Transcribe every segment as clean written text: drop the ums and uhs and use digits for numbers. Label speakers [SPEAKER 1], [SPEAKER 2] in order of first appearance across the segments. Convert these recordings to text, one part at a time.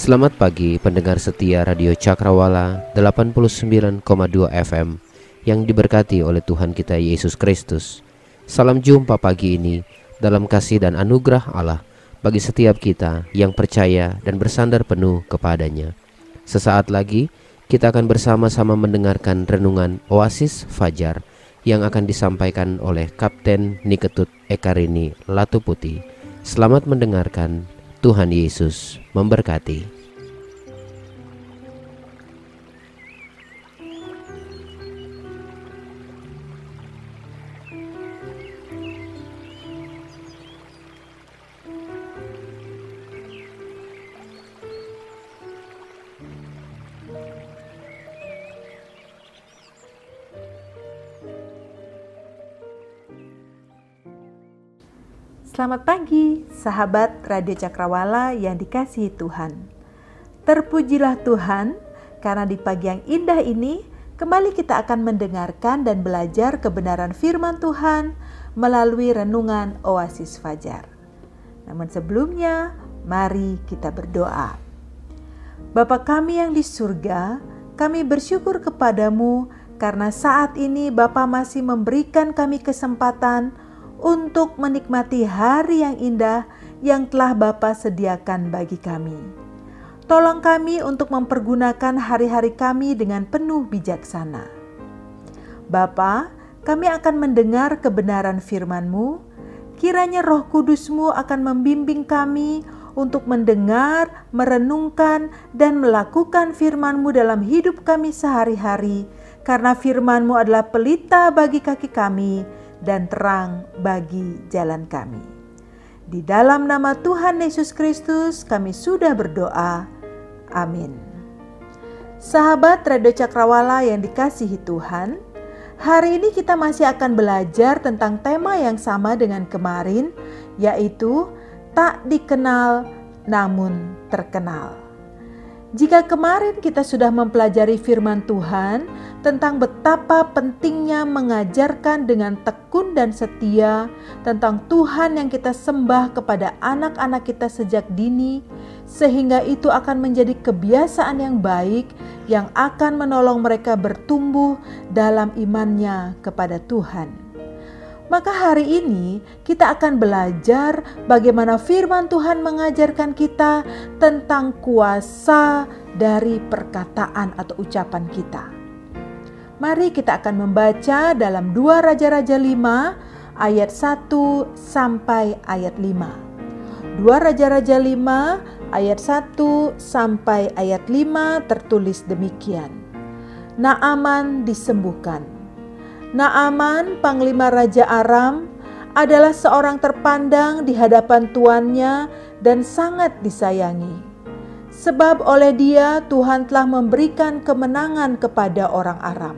[SPEAKER 1] Selamat pagi pendengar setia Radio Cakrawala 89,2 FM yang diberkati oleh Tuhan kita Yesus Kristus. Salam jumpa pagi ini dalam kasih dan anugerah Allah bagi setiap kita yang percaya dan bersandar penuh kepadanya. Sesaat lagi kita akan bersama-sama mendengarkan renungan Oasis Fajar yang akan disampaikan oleh Kapten Niketut Ekarini Latuputi. Selamat mendengarkan. Tuhan Yesus memberkati.
[SPEAKER 2] Selamat pagi, sahabat Radio Cakrawala yang dikasihi Tuhan. Terpujilah Tuhan, karena di pagi yang indah ini, kembali kita akan mendengarkan dan belajar kebenaran firman Tuhan melalui renungan Oasis Fajar. Namun sebelumnya, mari kita berdoa. Bapa kami yang di surga, kami bersyukur kepadamu karena saat ini Bapa masih memberikan kami kesempatan untuk menikmati hari yang indah yang telah Bapa sediakan bagi kami. Tolong kami untuk mempergunakan hari-hari kami dengan penuh bijaksana. Bapa, kami akan mendengar kebenaran firman-Mu. Kiranya Roh Kudus-Mu akan membimbing kami untuk mendengar, merenungkan, dan melakukan firman-Mu dalam hidup kami sehari-hari, karena firman-Mu adalah pelita bagi kaki kami dan terang bagi jalan kami. Di dalam nama Tuhan Yesus Kristus kami sudah berdoa. Amin. Sahabat Radio Cakrawala yang dikasihi Tuhan, hari ini kita masih akan belajar tentang tema yang sama dengan kemarin, yaitu tak dikenal namun terkenal. Jika kemarin kita sudah mempelajari firman Tuhan tentang betapa pentingnya mengajarkan dengan tekun dan setia tentang Tuhan yang kita sembah kepada anak-anak kita sejak dini, sehingga itu akan menjadi kebiasaan yang baik yang akan menolong mereka bertumbuh dalam imannya kepada Tuhan. Maka hari ini kita akan belajar bagaimana firman Tuhan mengajarkan kita tentang kuasa dari perkataan atau ucapan kita. Mari kita akan membaca dalam 2 Raja-Raja 5 ayat 1 sampai ayat 5. 2 Raja-Raja 5 ayat 1 sampai ayat 5 tertulis demikian. Naaman disembuhkan. Naaman, panglima Raja Aram, adalah seorang terpandang di hadapan tuannya dan sangat disayangi. Sebab oleh dia Tuhan telah memberikan kemenangan kepada orang Aram.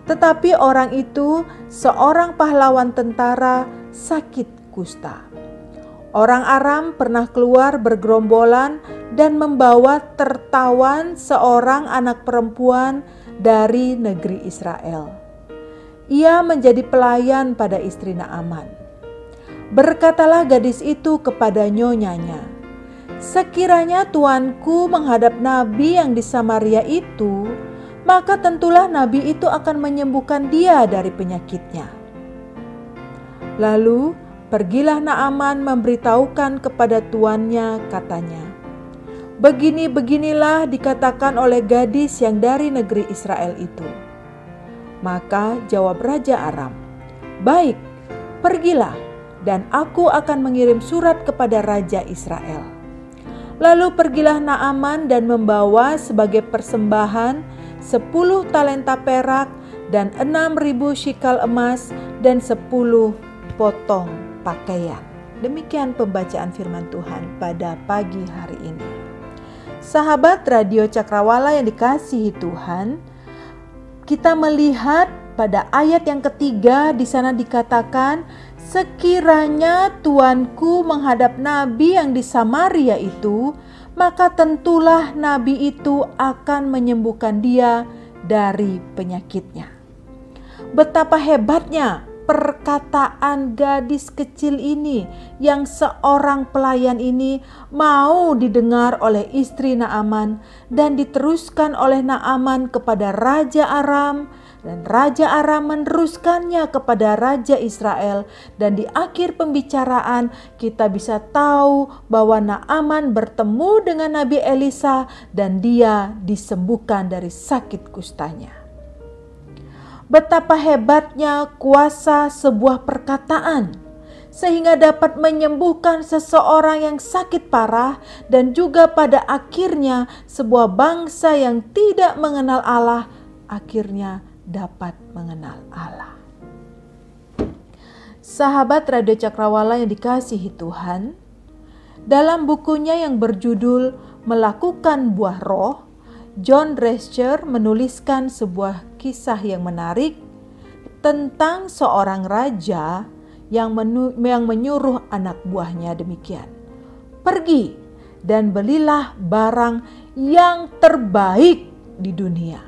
[SPEAKER 2] Tetapi orang itu, seorang pahlawan tentara, sakit kusta. Orang Aram pernah keluar bergerombolan dan membawa tertawan seorang anak perempuan dari negeri Israel. Ia menjadi pelayan pada istri Naaman. Berkatalah gadis itu kepada nyonyanya, "Sekiranya tuanku menghadap nabi yang di Samaria itu, maka tentulah nabi itu akan menyembuhkan dia dari penyakitnya." Lalu pergilah Naaman memberitahukan kepada tuannya, katanya, "Begini-beginilah dikatakan oleh gadis yang dari negeri Israel itu." Maka jawab Raja Aram, "Baik, pergilah, dan aku akan mengirim surat kepada Raja Israel." Lalu pergilah Naaman dan membawa sebagai persembahan 10 talenta perak dan 6.000 shikal emas dan 10 potong pakaian. Demikian pembacaan firman Tuhan pada pagi hari ini. Sahabat Radio Cakrawala yang dikasihi Tuhan, kita melihat pada ayat yang ketiga di sana dikatakan, "Sekiranya tuanku menghadap nabi yang di Samaria itu, maka tentulah nabi itu akan menyembuhkan dia dari penyakitnya." Betapa hebatnya perkataan gadis kecil ini yang seorang pelayan ini mau didengar oleh istri Naaman dan diteruskan oleh Naaman kepada Raja Aram, dan Raja Aram meneruskannya kepada Raja Israel. Dan di akhir pembicaraan kita bisa tahu bahwa Naaman bertemu dengan Nabi Elisa dan dia disembuhkan dari sakit kustanya. Betapa hebatnya kuasa sebuah perkataan sehingga dapat menyembuhkan seseorang yang sakit parah, dan juga pada akhirnya sebuah bangsa yang tidak mengenal Allah akhirnya dapat mengenal Allah. Sahabat Radio Cakrawala yang dikasihi Tuhan, dalam bukunya yang berjudul Melakukan Buah Roh, John Drescher menuliskan sebuah kisah yang menarik tentang seorang raja yang menyuruh anak buahnya demikian. Pergi dan belilah barang yang terbaik di dunia.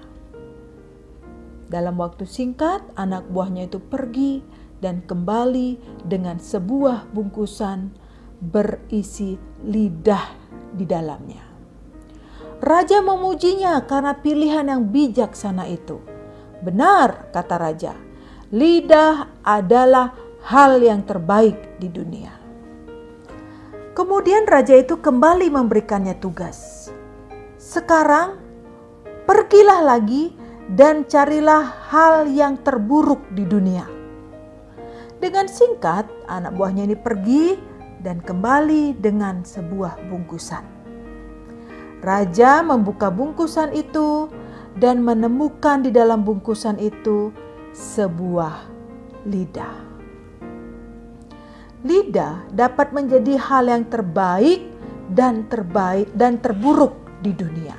[SPEAKER 2] Dalam waktu singkat, anak buahnya itu pergi dan kembali dengan sebuah bungkusan berisi lidah di dalamnya. Raja memujinya karena pilihan yang bijaksana itu. Benar, kata raja, lidah adalah hal yang terbaik di dunia. Kemudian raja itu kembali memberikannya tugas. Sekarang pergilah lagi dan carilah hal yang terburuk di dunia. Dengan singkat, anak buahnya ini pergi dan kembali dengan sebuah bungkusan. Raja membuka bungkusan itu dan menemukan di dalam bungkusan itu sebuah lidah. Lidah dapat menjadi hal yang terbaik dan terburuk di dunia.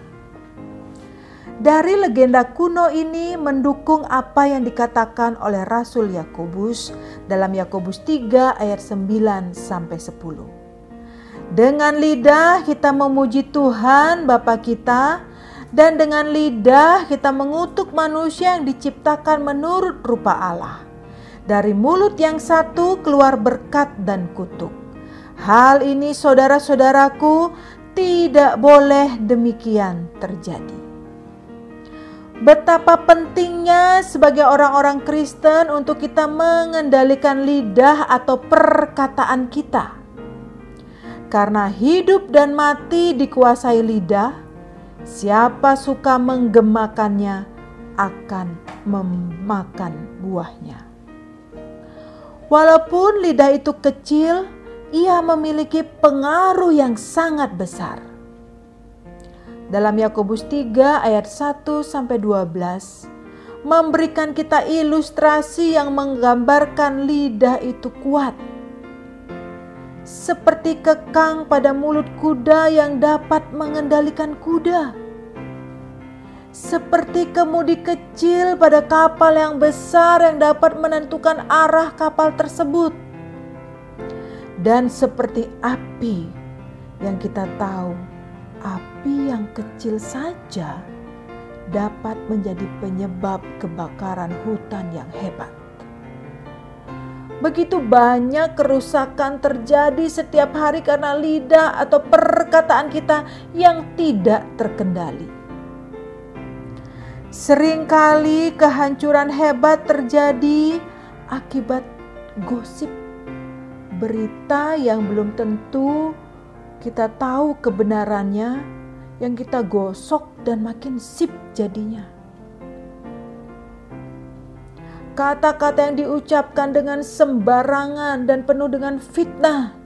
[SPEAKER 2] Dari legenda kuno ini mendukung apa yang dikatakan oleh Rasul Yakobus dalam Yakobus 3 ayat 9 sampai 10. Dengan lidah kita memuji Tuhan Bapa kita, dan dengan lidah kita mengutuk manusia yang diciptakan menurut rupa Allah. Dari mulut yang satu keluar berkat dan kutuk. Hal ini saudara-saudaraku tidak boleh demikian terjadi. Betapa pentingnya sebagai orang-orang Kristen untuk kita mengendalikan lidah atau perkataan kita. Karena hidup dan mati dikuasai lidah, siapa suka menggemakannya akan memakan buahnya. Walaupun lidah itu kecil, ia memiliki pengaruh yang sangat besar. Dalam Yakobus 3 ayat 1 sampai 12 memberikan kita ilustrasi yang menggambarkan lidah itu kuat. Seperti kekang pada mulut kuda yang dapat mengendalikan kuda. Seperti kemudi kecil pada kapal yang besar yang dapat menentukan arah kapal tersebut. Dan seperti api yang kita tahu, api yang kecil saja dapat menjadi penyebab kebakaran hutan yang hebat. Begitu banyak kerusakan terjadi setiap hari karena lidah atau perkataan kita yang tidak terkendali. Seringkali kehancuran hebat terjadi akibat gosip, berita yang belum tentu kita tahu kebenarannya, yang kita gosok dan makin sip jadinya. Kata-kata yang diucapkan dengan sembarangan dan penuh dengan fitnah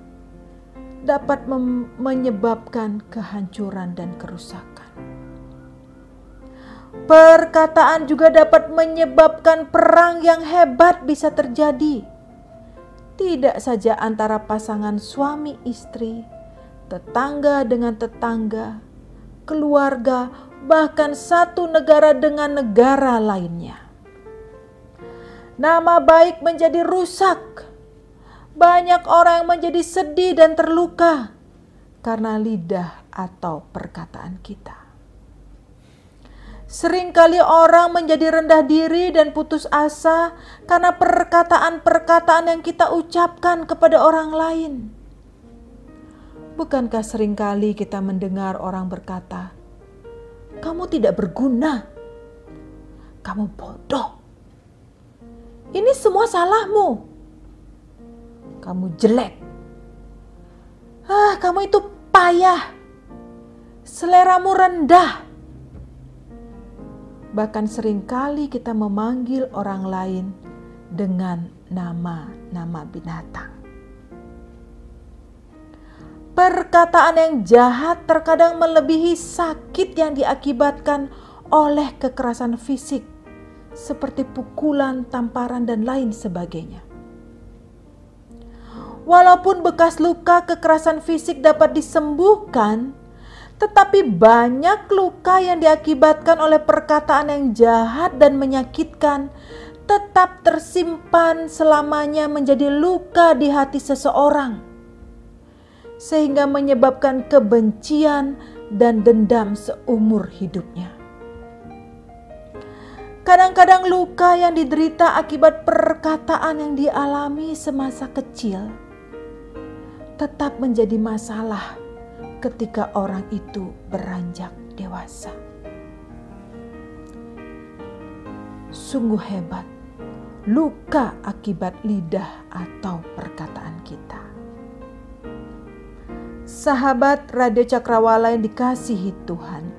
[SPEAKER 2] dapat menyebabkan kehancuran dan kerusakan. Perkataan juga dapat menyebabkan perang yang hebat bisa terjadi. Tidak saja antara pasangan suami istri, tetangga dengan tetangga, keluarga, bahkan satu negara dengan negara lainnya. Nama baik menjadi rusak. Banyak orang yang menjadi sedih dan terluka karena lidah atau perkataan kita. Seringkali orang menjadi rendah diri dan putus asa karena perkataan-perkataan yang kita ucapkan kepada orang lain. Bukankah seringkali kita mendengar orang berkata, "Kamu tidak berguna, kamu bodoh, ini semua salahmu, kamu jelek, kamu itu payah, seleramu rendah." Bahkan seringkali kita memanggil orang lain dengan nama-nama binatang. Perkataan yang jahat terkadang melebihi sakit yang diakibatkan oleh kekerasan fisik, seperti pukulan, tamparan, dan lain sebagainya. Walaupun bekas luka kekerasan fisik dapat disembuhkan, tetapi banyak luka yang diakibatkan oleh perkataan yang jahat dan menyakitkan tetap tersimpan selamanya menjadi luka di hati seseorang, sehingga menyebabkan kebencian dan dendam seumur hidupnya. Kadang-kadang luka yang diderita akibat perkataan yang dialami semasa kecil tetap menjadi masalah ketika orang itu beranjak dewasa. Sungguh hebat luka akibat lidah atau perkataan kita. Sahabat Radio Cakrawala yang dikasihi Tuhan,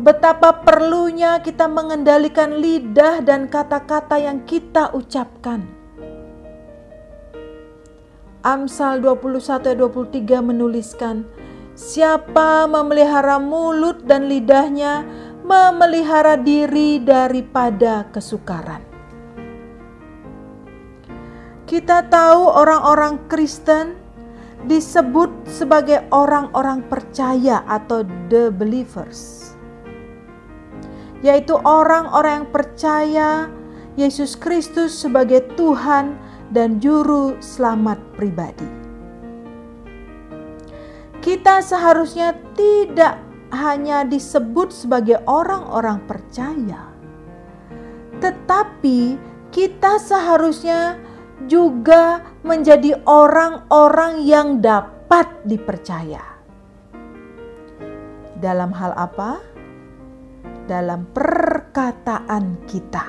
[SPEAKER 2] betapa perlunya kita mengendalikan lidah dan kata-kata yang kita ucapkan. Amsal 21 ayat 23 menuliskan, "Siapa memelihara mulut dan lidahnya, memelihara diri daripada kesukaran." Kita tahu orang-orang Kristen disebut sebagai orang-orang percaya atau the believers, yaitu orang-orang yang percaya Yesus Kristus sebagai Tuhan dan Juru Selamat pribadi. Kita seharusnya tidak hanya disebut sebagai orang-orang percaya, tetapi kita seharusnya juga menjadi orang-orang yang dapat dipercaya. Dalam hal apa? Dalam perkataan kita.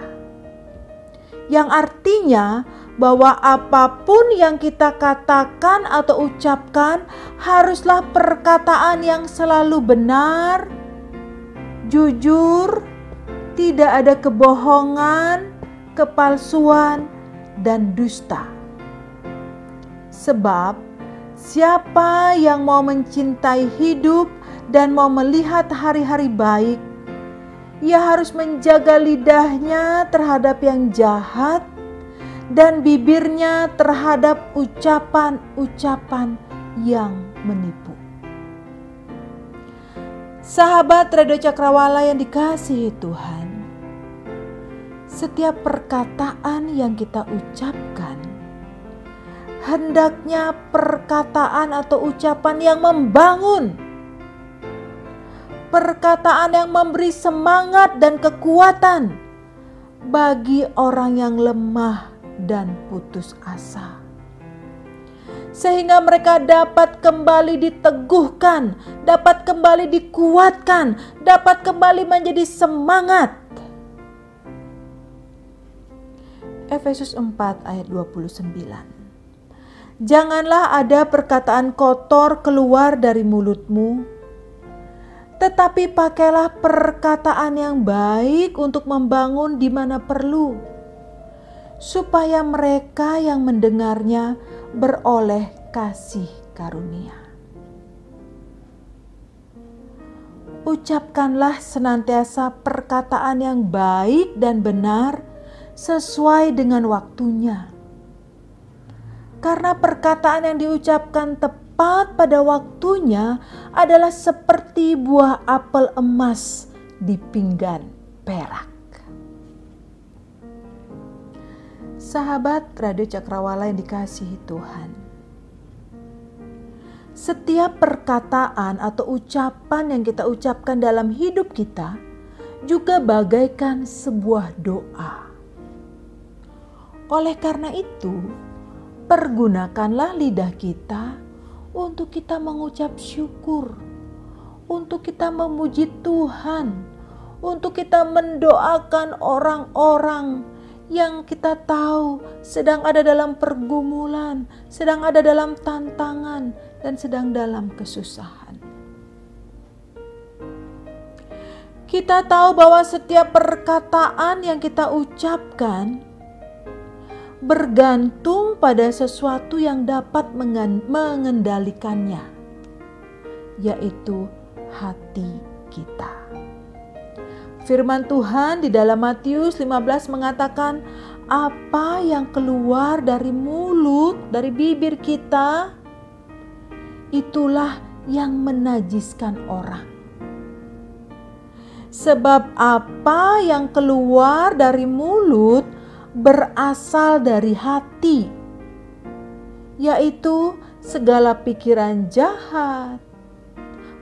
[SPEAKER 2] Yang artinya bahwa apapun yang kita katakan atau ucapkan haruslah perkataan yang selalu benar, jujur, tidak ada kebohongan, kepalsuan, dan dusta. Sebab siapa yang mau mencintai hidup dan mau melihat hari-hari baik, ia harus menjaga lidahnya terhadap yang jahat dan bibirnya terhadap ucapan-ucapan yang menipu. Sahabat Radio Cakrawala yang dikasihi Tuhan, setiap perkataan yang kita ucapkan hendaknya perkataan atau ucapan yang membangun, perkataan yang memberi semangat dan kekuatan bagi orang yang lemah dan putus asa, sehingga mereka dapat kembali diteguhkan, dapat kembali dikuatkan, dapat kembali menjadi semangat. Efesus 4 ayat 29. Janganlah ada perkataan kotor keluar dari mulutmu, tetapi pakailah perkataan yang baik untuk membangun di mana perlu, supaya mereka yang mendengarnya beroleh kasih karunia. Ucapkanlah senantiasa perkataan yang baik dan benar sesuai dengan waktunya. Karena perkataan yang diucapkan tepat pada waktunya adalah seperti buah apel emas di pinggan perak. Sahabat Radio Cakrawala yang dikasihi Tuhan, setiap perkataan atau ucapan yang kita ucapkan dalam hidup kita juga bagaikan sebuah doa. Oleh karena itu, pergunakanlah lidah kita untuk kita mengucap syukur, untuk kita memuji Tuhan, untuk kita mendoakan orang-orang yang kita tahu sedang ada dalam pergumulan, sedang ada dalam tantangan, dan sedang dalam kesusahan. Kita tahu bahwa setiap perkataan yang kita ucapkan bergantung pada sesuatu yang dapat mengendalikannya, yaitu hati kita. Firman Tuhan di dalam Matius 15 mengatakan, apa yang keluar dari mulut, dari bibir kita, itulah yang menajiskan orang. Sebab apa yang keluar dari mulut berasal dari hati, yaitu segala pikiran jahat,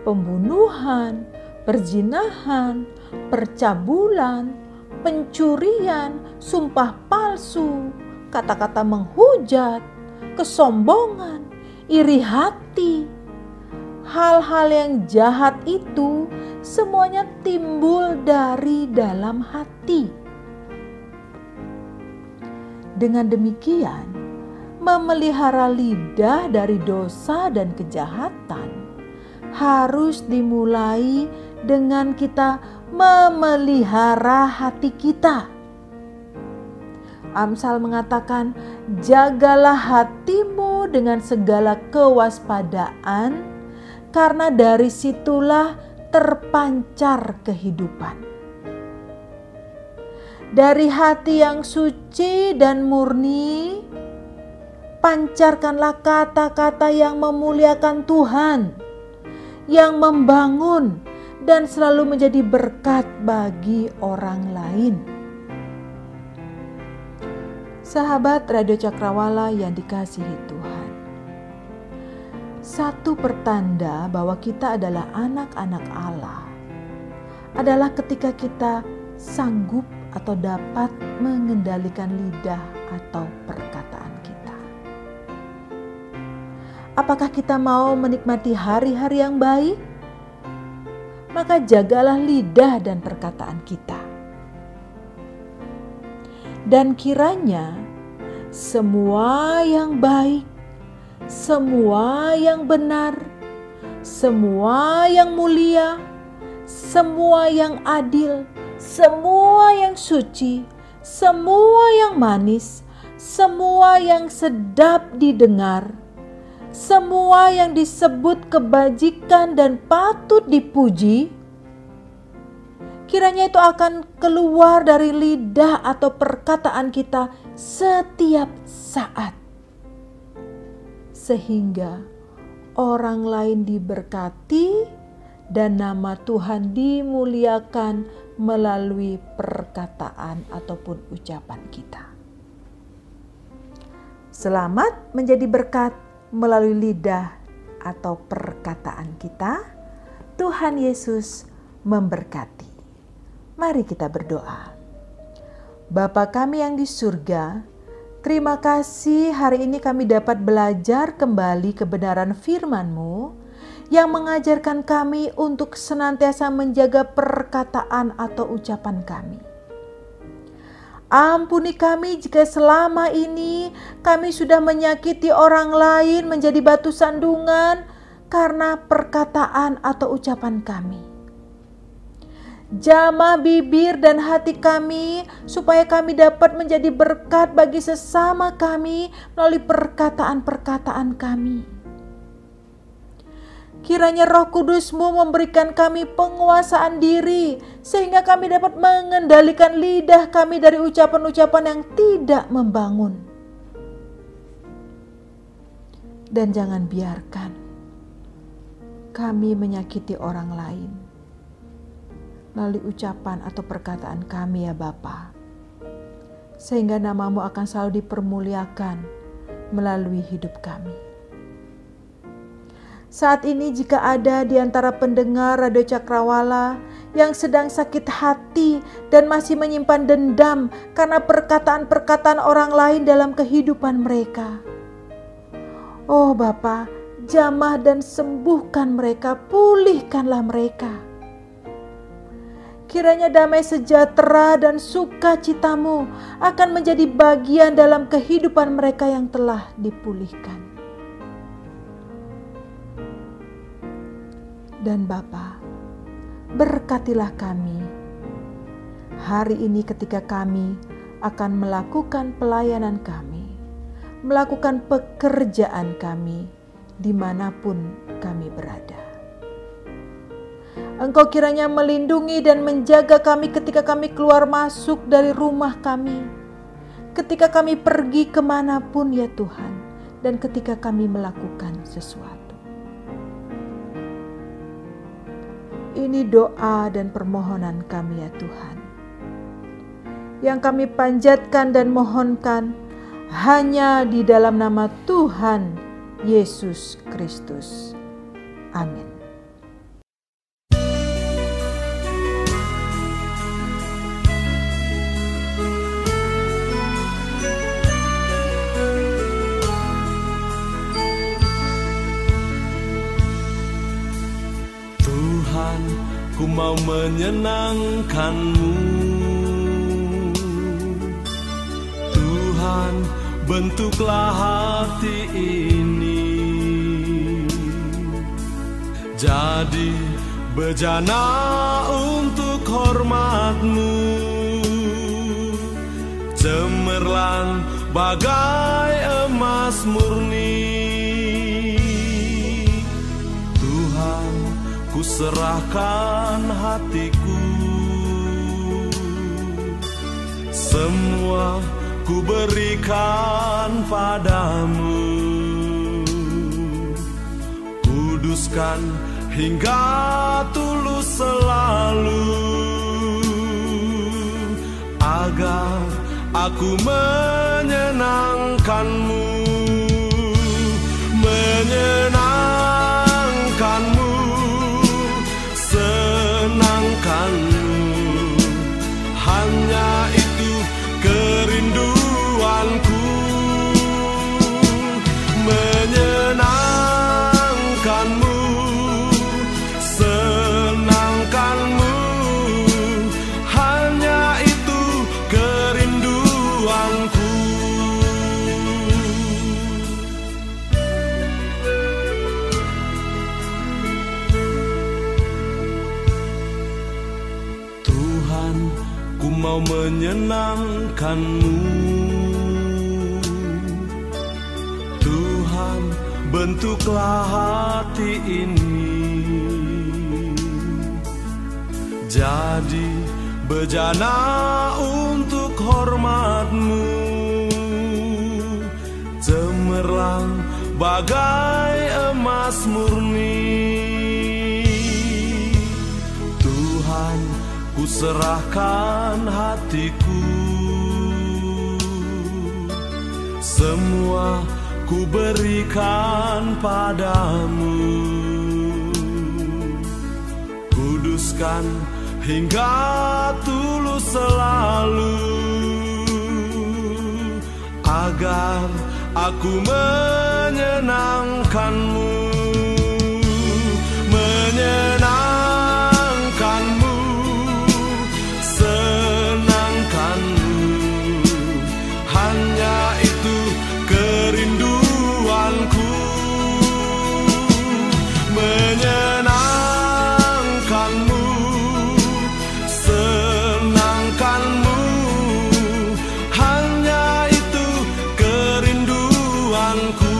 [SPEAKER 2] pembunuhan, perzinahan, percabulan, pencurian, sumpah palsu, kata-kata menghujat, kesombongan, iri hati. Hal-hal yang jahat itu semuanya timbul dari dalam hati. Dengan demikian, memelihara lidah dari dosa dan kejahatan harus dimulai dengan kita memelihara hati kita. Amsal mengatakan, jagalah hatimu dengan segala kewaspadaan, karena dari situlah terpancar kehidupan. Dari hati yang suci dan murni, pancarkanlah kata-kata yang memuliakan Tuhan, yang membangun dan selalu menjadi berkat bagi orang lain. Sahabat Radio Cakrawala yang dikasihi Tuhan, satu pertanda bahwa kita adalah anak-anak Allah adalah ketika kita sanggup atau dapat mengendalikan lidah atau perkataan kita. Apakah kita mau menikmati hari-hari yang baik? Maka jagalah lidah dan perkataan kita. Dan kiranya semua yang baik, semua yang benar, semua yang mulia, semua yang adil, semua yang suci, semua yang manis, semua yang sedap didengar, semua yang disebut kebajikan dan patut dipuji, kiranya itu akan keluar dari lidah atau perkataan kita setiap saat, sehingga orang lain diberkati dan nama Tuhan dimuliakan melalui perkataan ataupun ucapan kita. Selamat menjadi berkat melalui lidah atau perkataan kita. Tuhan Yesus memberkati. Mari kita berdoa. Bapa kami yang di surga, terima kasih hari ini kami dapat belajar kembali kebenaran firman-Mu yang mengajarkan kami untuk senantiasa menjaga perkataan atau ucapan kami. Ampuni kami jika selama ini kami sudah menyakiti orang lain, menjadi batu sandungan karena perkataan atau ucapan kami. Jamah bibir dan hati kami supaya kami dapat menjadi berkat bagi sesama kami melalui perkataan-perkataan kami. Kiranya Roh Kudus-Mu memberikan kami penguasaan diri sehingga kami dapat mengendalikan lidah kami dari ucapan-ucapan yang tidak membangun. Dan jangan biarkan kami menyakiti orang lain melalui ucapan atau perkataan kami ya Bapa, sehingga nama-Mu akan selalu dipermuliakan melalui hidup kami. Saat ini jika ada di antara pendengar Radio Cakrawala yang sedang sakit hati dan masih menyimpan dendam karena perkataan-perkataan orang lain dalam kehidupan mereka. Oh Bapa, jamah dan sembuhkan mereka, pulihkanlah mereka. Kiranya damai sejahtera dan sukacitamu akan menjadi bagian dalam kehidupan mereka yang telah dipulihkan. Dan Bapa, berkatilah kami hari ini ketika kami akan melakukan pelayanan kami, melakukan pekerjaan kami dimanapun kami berada. Engkau kiranya melindungi dan menjaga kami ketika kami keluar masuk dari rumah kami, ketika kami pergi kemanapun ya Tuhan, dan ketika kami melakukan sesuatu. Ini doa dan permohonan kami ya Tuhan, yang kami panjatkan dan mohonkan hanya di dalam nama Tuhan Yesus Kristus. Amin.
[SPEAKER 3] Ku mau menyenangkan-Mu, Tuhan, bentuklah hati ini jadi bejana untuk hormat-Mu, cemerlang bagai emas murni. Ku serahkan hatiku, semua ku berikan padamu. Kuduskan hingga tulus selalu, agar aku menyenangkan-Mu, menyenangkan-Mu, senangkan-Mu. Hanya itu kerinduanku, menyenangkan-Mu, senangkan-Mu. Hanya itu kerinduanku. Tuhan, ku mau menyenangkan-Mu. Tuhan, bentuklah hati ini jadi bejana untuk hormat-Mu, cemerlang bagai emas murni. Tuhan, ku serahkan hatiku, semua ku berikan padamu. Kuduskan hingga tulus selalu, agar aku menyenangkan-Mu, menyenangkan-Mu, senangkan-Mu. Hanya itu kerinduanku, menyenangkan-Mu, senangkan-Mu. Hanya itu kerinduanku.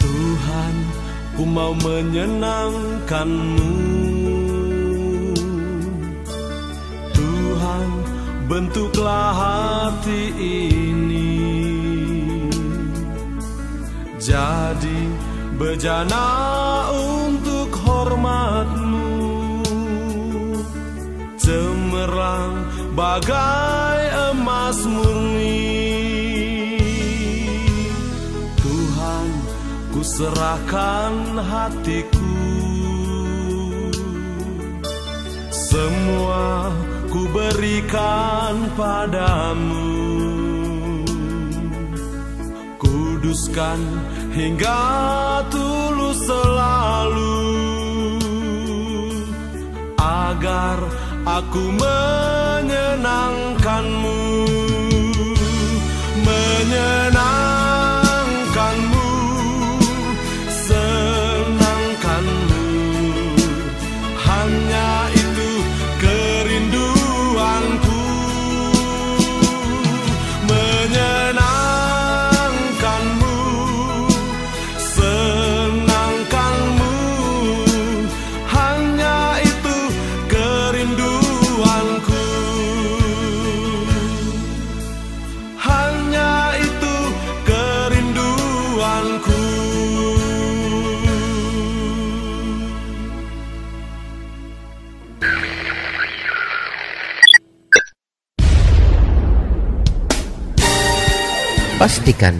[SPEAKER 3] Tuhan, ku mau menyenangkan-Mu. bentuklah hati ini jadi bejana untuk hormat-Mu, cemerlang bagai emas murni. Tuhan, ku serahkan hatiku, semua ku berikan padamu. Kuduskan hingga tulus selalu, agar aku menyenangkan-Mu, menyenangkan-Mu, senangkan-Mu. Hanya itu kerinduanku, menyenangkan-Mu, senangkan-Mu. Hanya itu kerinduanku, hanya itu kerinduanku.
[SPEAKER 1] Pastikan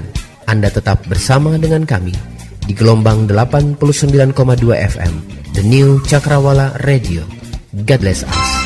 [SPEAKER 1] Anda tetap bersama dengan kami di gelombang 89,2 FM The New Cakrawala Radio. God bless us.